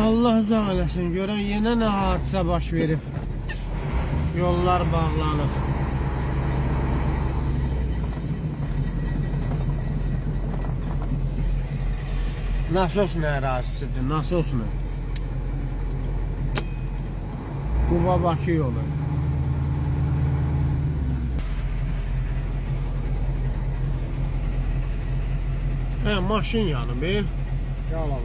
Allah uzaq eləsin. Görən yenə nə hadisə baş verib. Yollar bağlanıb. Nasos nə ərazisidir? Nasos nə? Quba-Bakı yolu. Maşın yanıb. Yalan.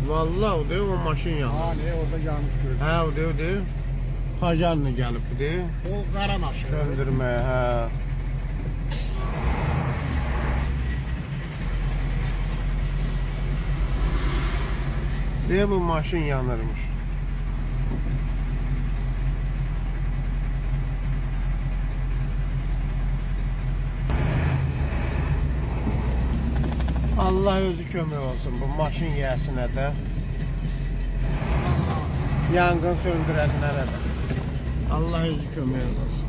Vallahi o deyil, o maşın yanıb. Ha, ne orada yanmış gördüm. O deyil, o deyil. Pajarla gəlib bu deyil. O qara maşın. Söndürməyə, Deyil, bu maşın yanırmış. Allah özü kömək olsun bu maşın yiyəsinə də. Yangın söndürənlərə də. Allah özü kömək olsun.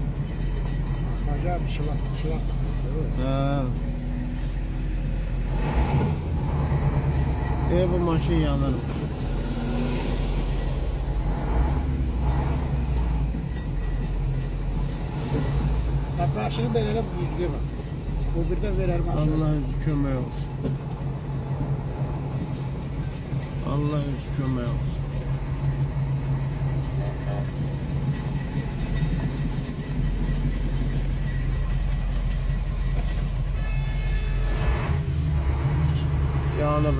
Acayip bir şılak. Bu maşın yanırmış. Başını belirle düzgün bak. O bir de verer maşını. Allah özü kömək olsun. Allah özü kömək olsun. Yanıb